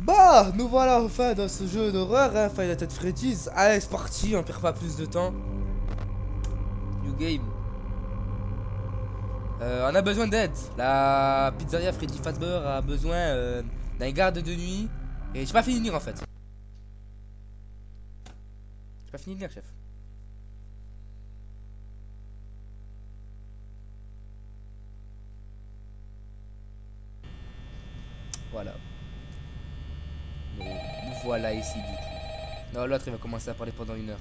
Bah, nous voilà enfin dans ce jeu d'horreur, hein, Five Nights at Freddy's. Allez, c'est parti, on perd pas plus de temps. New game. On a besoin d'aide. La pizzeria Freddy Fazbear a besoin d'un garde de nuit. Et j'ai pas fini de lire en fait. J'ai pas fini de lire, chef. Voilà. Nous voilà ici du coup. Non, l'autre il va commencer à parler pendant 1 heure.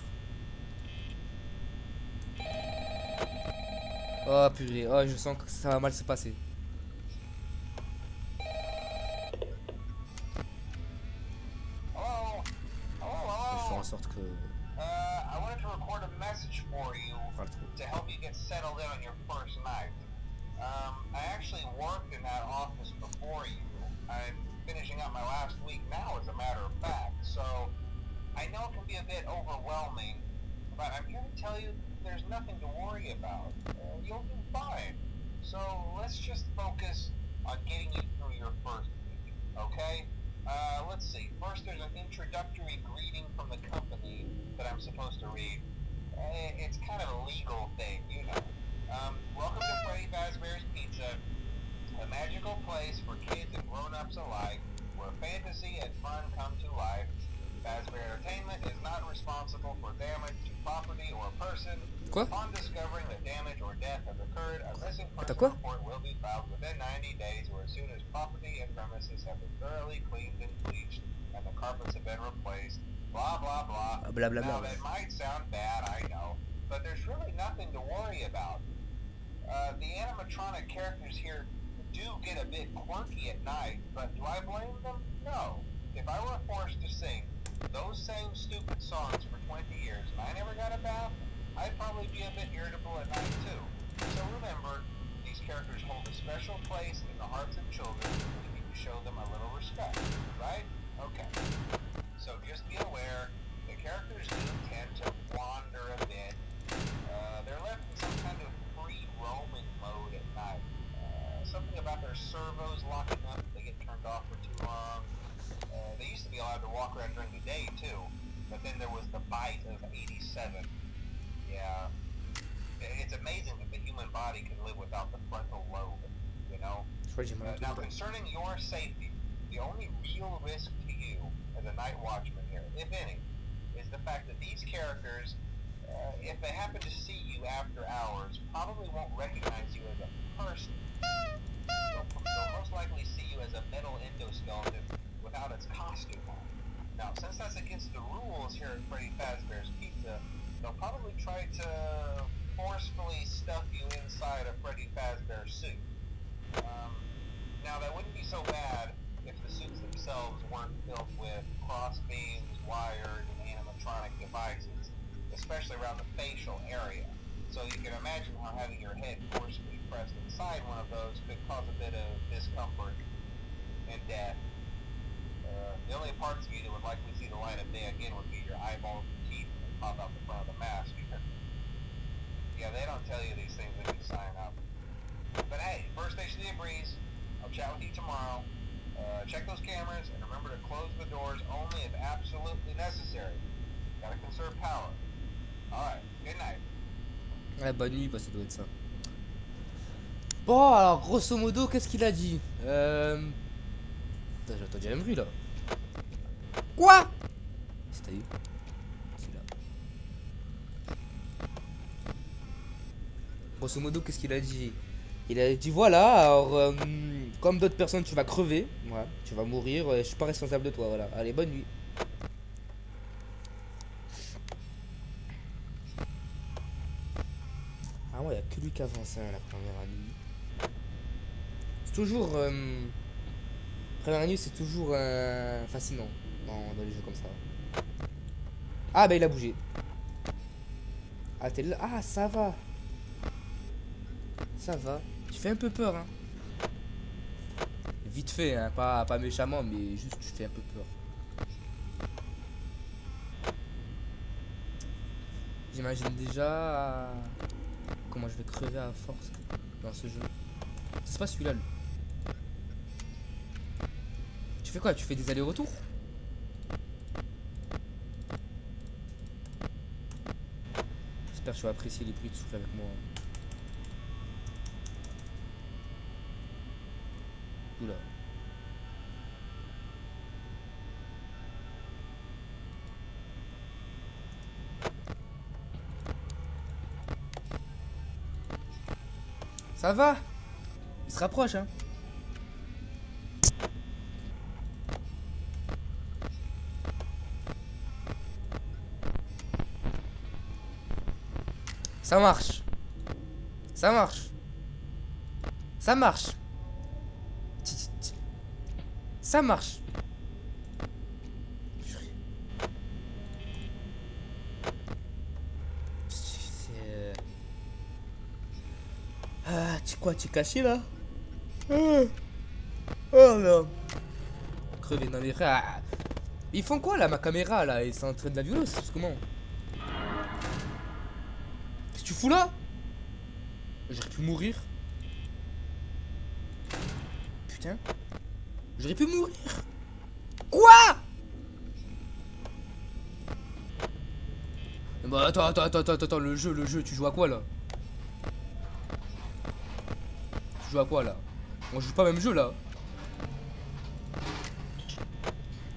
Oh purée, oh je sens que ça va mal se passer. Hello? Je vais faire en Hello? sorte que. I wanted to record a message for you Enfin, le truc. to help you get settled in on your first night. I actually worked in that office before you. I'm finishing up my last week now, as a matter of fact, so I know it can be a bit overwhelming, but I'm here to tell you there's nothing to worry about. You'll do fine. So let's just focus on getting you through your first week, okay? Let's see. First, there's an introductory greeting from the company that I'm supposed to read. It's kind of a legal thing, you know. Welcome to Freddy Fazbear's Pizza, a magical place for kids and grown-ups alike, where fantasy and fun come to life. Fazbear Entertainment is not responsible for damage to property or person. Quoi? Upon discovering that damage or death has occurred, a missing person quoi? report will be filed within 90 days or as soon as property and premises have been thoroughly cleaned and bleached and the carpets have been replaced. Blah, blah, blah. Blah, blah, Now, blah. that might sound bad, I know, but there's really nothing to worry about. The animatronic characters here do get a bit quirky at night, but do I blame them? No. If I were forced to sing those same stupid songs for 20 years and I never got a bath, I'd probably be a bit irritable at night too. So remember, these characters hold a special place in the hearts of children and we need to show them a little respect, right? Okay. So just be aware, the characters do tend to wander a bit. They're left in some kind of free roaming mode at night. Something about their servos locking up if they get turned off for too long. They used to be allowed to walk around during the day too, but then there was the bite of 87. Yeah, it's amazing that the human body can live without the frontal lobe, you know? Je crois que j'ai mal Now, entendu. concerning your safety, the only real risk to you as a night watchman here, if any, is the fact that these characters, if they happen to see you after hours, probably won't recognize you as a person. They'll most likely see you as a metal endoskeleton without its costume on. Now, since that's against the rules here at Freddy Fazbear's Pizza, they'll probably try to forcefully stuff you inside a Freddy Fazbear suit. Now, that wouldn't be so bad if the suits themselves weren't filled with crossbeams, wires, and animatronic devices, especially around the facial area. So you can imagine how having your head forcefully pressed inside one of those could cause a bit of discomfort and death. The only parts of you that would likely see the light of day again would be your eyeballs and teeth that pop out the front of the mask. Yeah, they don't tell you these things when you sign up. But hey, first station of the breeze. I'll chat with you tomorrow. Check those cameras and remember to close the doors only if absolutely necessary. Gotta conserve power. Alright, good night. Ouais, bonne nuit, bah, ça doit être ça. Bon, alors, grosso modo, qu'est-ce qu'il a dit? Putain, j'ai entendu un bruit là. Quoi? C'était où? C'est là. Grosso modo, qu'est-ce qu'il a dit? Il a dit voilà, alors, comme d'autres personnes, tu vas crever. Ouais, tu vas mourir. Je suis pas responsable de toi, voilà. Allez, bonne nuit. Ah ouais, il n'y a que lui qui avance, hein, la première nuit. C'est toujours. Première nuit, c'est toujours fascinant dans les jeux comme ça. Ah, bah il a bougé. Ah, t'es là. Ah, ça va. Ça va. Tu fais un peu peur, hein. Vite fait, hein. Pas méchamment, mais juste tu fais un peu peur. J'imagine déjà comment je vais crever à force dans ce jeu. C'est pas celui-là, lui. Tu fais quoi? Tu fais des allers-retours? J'espère que tu vas apprécier les bruits de souffle avec moi. Oula. Ça va? Il se rapproche, hein. Ça marche. Ça marche. Ça marche. Ça marche. Ah, tu quoi, tu es caché là? Oh non. Crevé, non mais frère. Ils font quoi là, ma caméra là? Ils sont en train de la violer, c'est comment? Qu'est-ce que tu fous là? J'aurais pu mourir. Putain. J'aurais pu mourir. Quoi? Bah attends, le jeu, tu joues à quoi là? Tu joues à quoi là? On joue pas le même jeu là.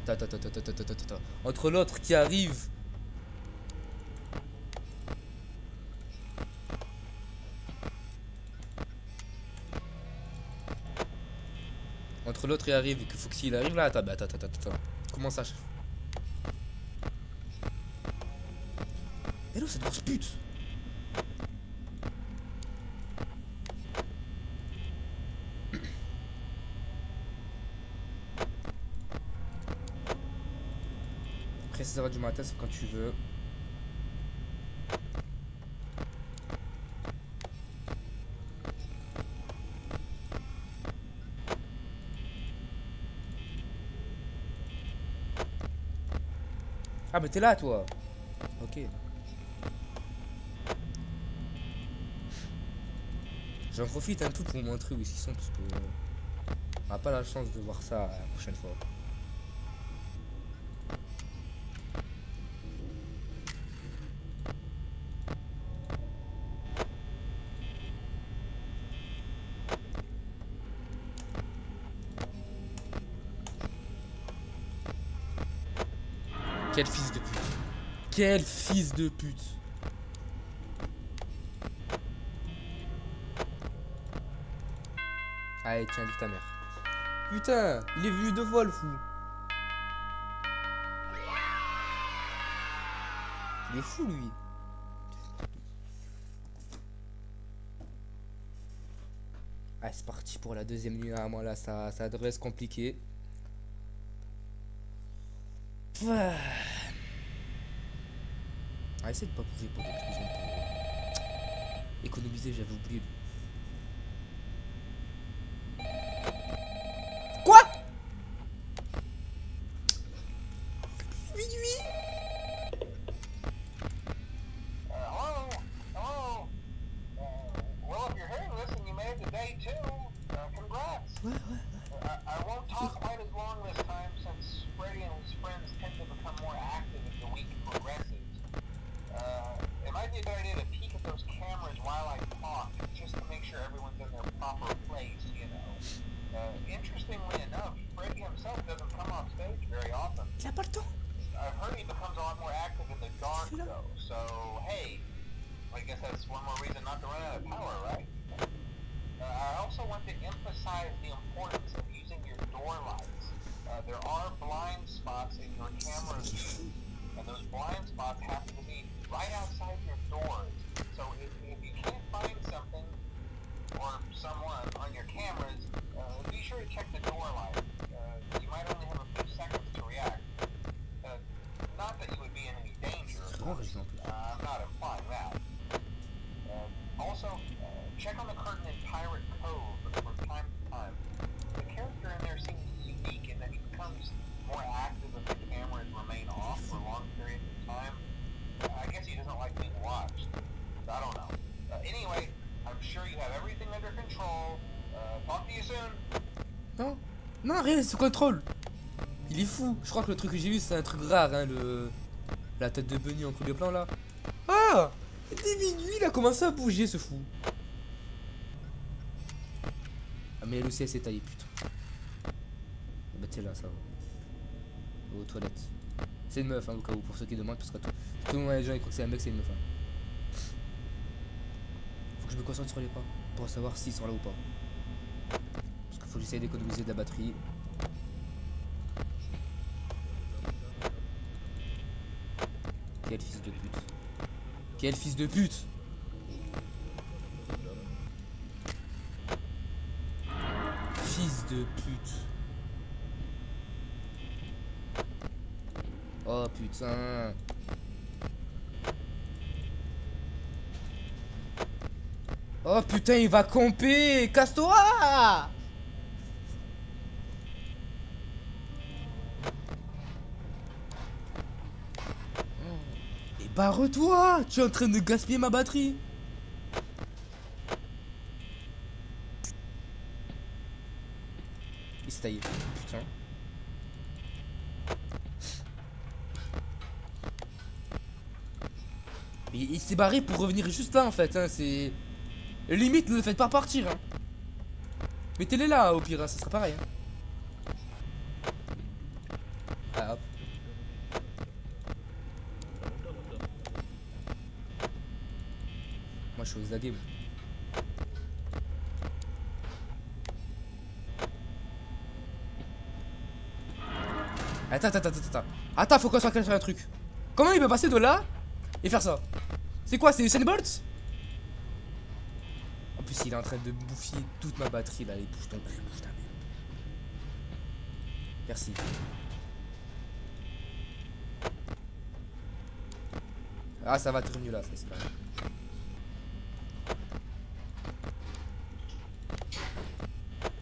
Attends. Entre l'autre qui arrive. Entre l'autre il arrive et que Foxy il arrive là. Attends. Comment ça? Hello cette grosse pute. Après 6h du matin, c'est quand tu veux. Ah mais t'es là toi. Ok. J'en profite un peu pour vous montrer où ils sont parce que on n'a pas la chance de voir ça la prochaine fois. Quel fils de pute. Quel fils de pute. Allez, tiens, dis ta mère. Putain, il est venu 2 fois le fou. Il est fou lui. Allez, c'est parti pour la deuxième nuit. Ah, moi là, ça devrait se compliquer. Ah, essaye de pas bouger pour l'explosion pour économiser, j'avais oublié. Quoi? Hello? Well, if you're hearing this and you made it to day 2, congrats. I won't talk quite as long this time since Freddy and his friends tend to become more active as the week progresses. It might be a good idea to peek at those cameras while I talk, just to make sure everyone's in their proper place, you know. Interestingly enough, Freddy himself doesn't come off stage very often. Il a pas le temps. I've heard he becomes a lot more active in the dark, though, so hey, I guess that's one more reason not to run out of power, right? I also want to emphasize the importance of using your door lights. There are blind spots in your camera view, and those blind spots happen to be right outside your doors. So if you can't find something or someone on your cameras, be sure to check the door light. You might only have a few seconds to react. Not that you would be in any danger, of course. I'm not implying that. Also, check on the curtain in Pirate Cove from time to time. The character in there seems unique in that he becomes more active if the cameras remain off for long periods of time. I guess he doesn't like being watched. I don't know. Anyway, I'm sure you have everything under control. Talk to you soon. Non, rien, c'est sous contrôle. Il est fou. Je crois que le truc que j'ai vu, c'est un truc rare, hein, la tête de Bunny en premier plan là. Ah! Dès minuit, il a commencé à bouger ce fou. Ah, mais elle aussi, elle s'est taillée, putain. Bah, t'es là, ça va. Aux toilettes. C'est une meuf, hein, au cas où, pour ceux qui demandent, parce que tout le monde, les gens, ils croient que c'est un mec, c'est une meuf. Hein. Faut que je me concentre sur les pas pour savoir s'ils sont là ou pas. Parce qu'il faut que j'essaye d'économiser de la batterie. Quel fils de pute. Quel fils de pute. Fils de pute. Oh putain. Oh putain, il va camper. Casse-toi. Et barre-toi. Tu es en train de gaspiller ma batterie. Il s'est taillé. Putain. Il s'est barré pour revenir juste là en fait. Hein. C'est... Limite, ne le faites pas partir. Hein. Mettez-les là au pire, hein. Ça sera pareil. Hein. Ah, hop. Moi je suis aux zagués. Attends. Attends, faut qu'on soit clair sur un truc. Comment il peut passer de là et faire ça? C'est quoi, c'est Usain Bolt? En plus, il est en train de bouffer toute ma batterie là. Il bouge ton cul, bouge ta merde. Merci. Ah, ça va être mieux là, ça c'est pas grave.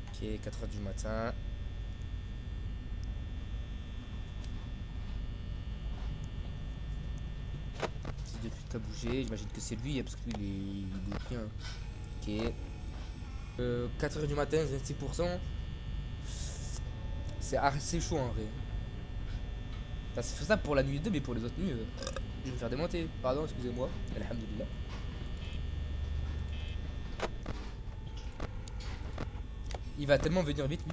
Ok, 4h du matin. Fils de pute qui a bougé, j'imagine que c'est lui, parce que lui il bouge bien. Ok. 4h du matin, 26%. C'est assez chaud en vrai. Ça c'est fait ça pour la nuit 2, mais pour les autres nuits, je vais me faire démonter. Pardon, excusez-moi. Alhamdulillah. Il va tellement venir vite, lui.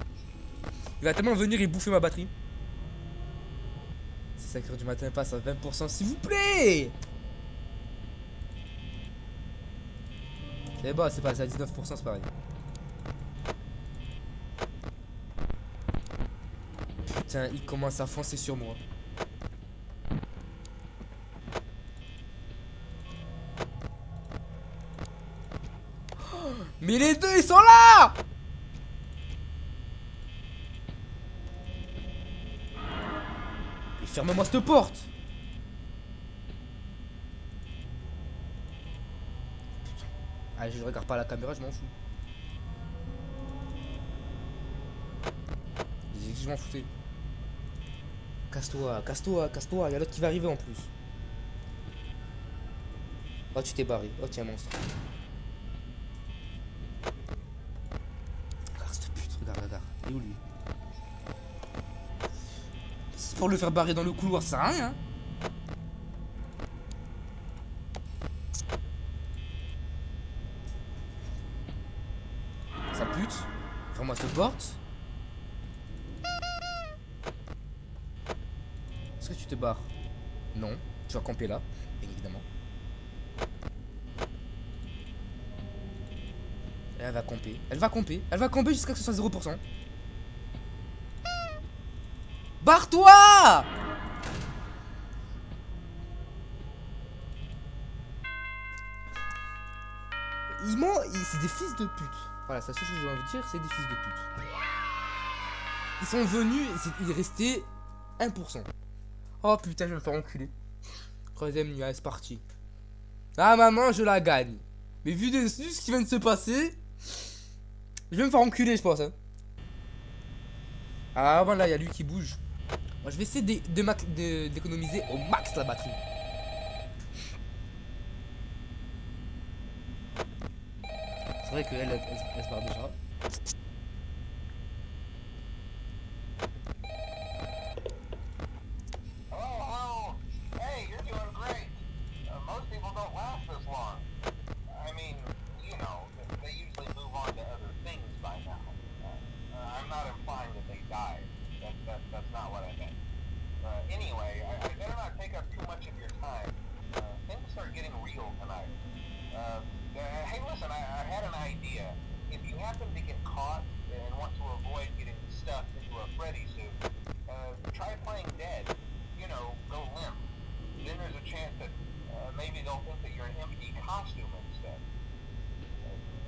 Il va tellement venir et bouffer ma batterie. C'est 5h du matin, passe à 20%, s'il vous plaît. C'est bon, c'est passé à 19%, c'est pareil. Putain, il commence à foncer sur moi. Oh, mais les deux, ils sont là. Mais ferme-moi cette porte. Putain. Ah, je regarde pas la caméra, je m'en fous. J'ai dit que je m'en foutais. Casse-toi, il y a l'autre qui va arriver en plus. Oh, tu t'es barré. Oh, tiens, monstre. Regarde cette pute, regarde. Il est où lui? C'est pour le faire barrer dans le couloir, ça sert à rien. Ça pute. Ferme-moi cette porte. Est-ce que tu te barres? Non. Tu vas camper là, bien évidemment. Et elle va camper. Elle va camper jusqu'à ce que ce soit 0%. Barre-toi! Ils m'ont... C'est des fils de pute. Voilà, c'est la seule chose que j'ai envie de dire, c'est des fils de pute. Ils sont venus, il restait 1%. Oh putain, je vais me faire enculer. Troisième nuit, c'est parti. Ah maman, je la gagne. Mais vu ce qui vient de se passer, je vais me faire enculer, je pense. Hein. Ah voilà, il y a lui qui bouge. Moi, je vais essayer d'économiser au max la batterie. C'est vrai qu'elle elle se barre déjà. That's not what I meant. Anyway, I better not take up too much of your time. Things are getting real tonight. Hey, listen, I had an idea. If you happen to get caught and want to avoid getting stuffed into a Freddy suit, try playing dead. You know, go limp. Then there's a chance that maybe they'll think that you're an empty costume instead.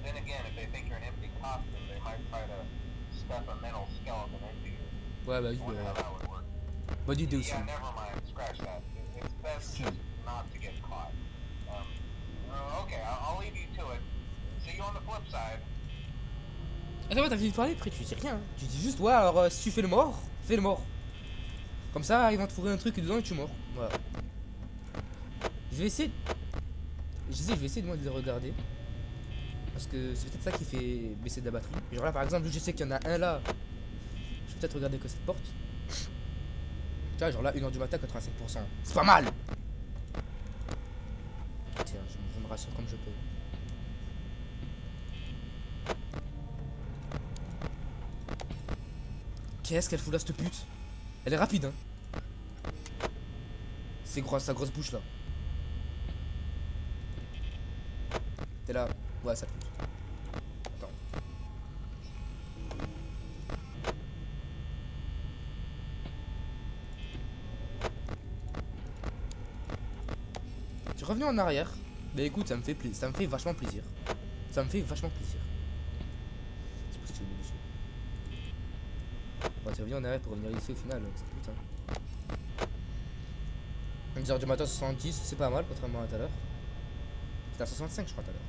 Then again, if they think you're an empty costume, they might try to stuff a mental skeleton into you. Ouais, bah, I wonder how that would work. bonne idée aussi. Yeah, never mind. Scratch that. It's best just not to get caught. Okay, I'll leave you to it. See you on the flip side. Attends, t'as fini de parler, après tu dis rien. Tu dis juste, ouais, alors si tu fais le mort, fais le mort. Comme ça, ils vont te fourrer un truc dedans et tu mords. Voilà. Je vais essayer. Je vais essayer de moi de les regarder. Parce que c'est peut-être ça qui fait baisser de la batterie. Genre là, par exemple, je sais qu'il y en a un là. Je vais peut-être regarder que cette porte. Tu vois, genre là, 1h du matin, 85%. C'est pas mal! Tiens, je me rassure comme je peux. Qu'est-ce qu'elle fout là, cette pute? Elle est rapide, hein. C'est gros, sa grosse bouche là. T'es là. Ouais, ça pute. Attends. Je suis revenu en arrière. Mais écoute, ça me fait plaisir. Ça me fait vachement plaisir. Ça me fait vachement plaisir. C'est pour ça que je dessus. Bon, tu reviens en arrière pour revenir ici au final. C'est putain. 10h du matin, 70, c'est pas mal contrairement à tout à l'heure. C'était à 65 je crois tout à l'heure.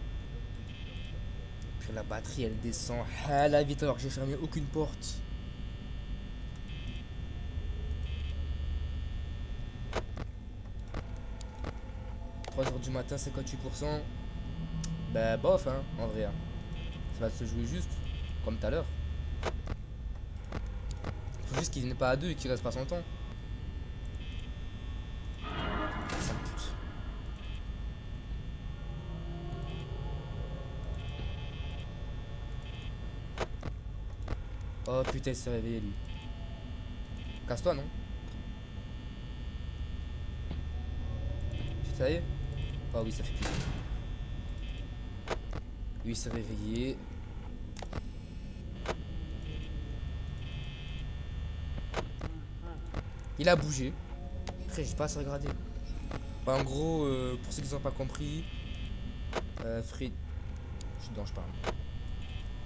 Puis la batterie elle descend à la vite alors que j'ai fermé aucune porte. « 3h du matin, 58%. Bah bof hein, en vrai. Hein. Ça va se jouer juste, comme tout à l'heure. Faut juste qu'il vienne pas à deux et qu'il reste pas son temps. Ça me pute. Oh putain, il s'est réveillé lui. Casse-toi, non? Ça y est? Ah oui, ça fait plaisir. Lui, il s'est réveillé. Il a bougé. Après, j'ai pas assez regardé. Bah, en gros, pour ceux qui n'ont pas compris, Freddy. Dont je parle.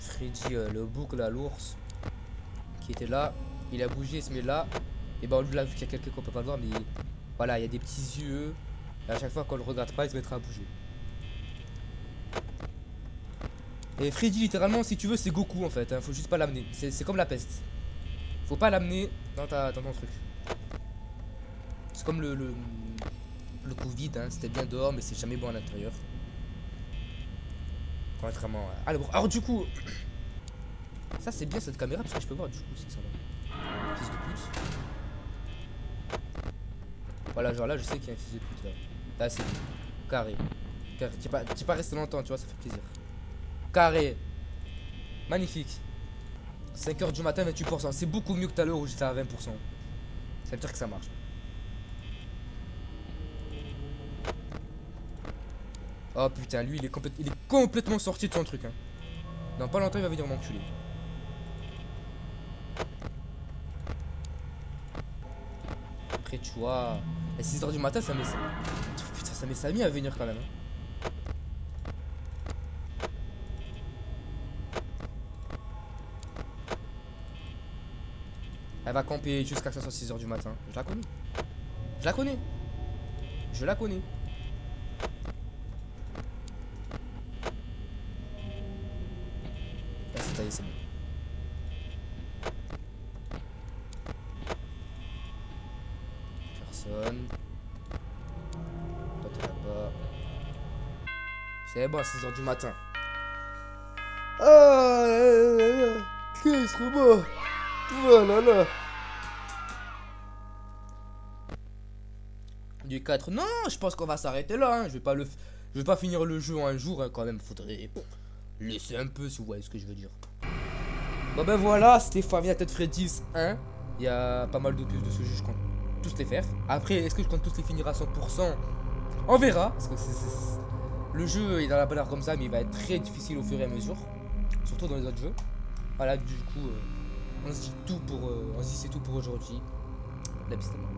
Freddy, le bouc là, l'ours, qui était là, il a bougé, il se met là. Et bah, on l'a vu qu'il y a quelqu'un qu'on peut pas le voir, mais voilà, il y a des petits yeux. Et à chaque fois qu'on le regarde pas, il se mettra à bouger. Et Freddy, littéralement, si tu veux, c'est Goku en fait. Hein, faut juste pas l'amener. C'est comme la peste. Faut pas l'amener dans ton truc. C'est comme le Covid, hein, c'était bien dehors, mais c'est jamais bon à l'intérieur. Contrairement à... Alors du coup, ça c'est bien cette caméra parce que je peux voir du coup si ça va. Fils de pute. Voilà, genre là je sais qu'il y a un fils de pute là. Là c'est bien. Carré. Carré. Tu n'es pas resté longtemps, tu vois, ça fait plaisir. Carré. Magnifique. 5h du matin, 28%. C'est beaucoup mieux que tout à l'heure où j'étais à 20%. Ça veut dire que ça marche. Oh putain, lui il est complètement sorti de son truc. Hein. Dans pas longtemps il va venir m'enculer. Après tu vois, à 6h du matin ça met ça. Putain, ça met Samy à venir quand même. Hein. Elle va camper jusqu'à que ça soit 6h du matin. Je la connais. Je la connais. Je la connais. Là c'est taillé, c'est bon. Personne. Toi t'es là-bas. C'est bon à 6h du matin. Ah là là. Qu'est-ce que beau. Voilà là. Du 4. Non, je pense qu'on va s'arrêter là. Hein. Je vais pas finir le jeu en un jour hein, quand même. Faudrait laisser un peu si vous voyez ce que je veux dire. Bon ben voilà, c'était Famille à tête Freddy's 1. Il y a pas mal d'opus de ce jeu, je compte tous les faire. Après, est-ce que je compte tous les finir à 100%? On verra, parce que le jeu est dans la balade comme ça, mais il va être très difficile au fur et à mesure, surtout dans les autres jeux. Voilà, du coup, on se dit c'est tout pour aujourd'hui. La piste est morte.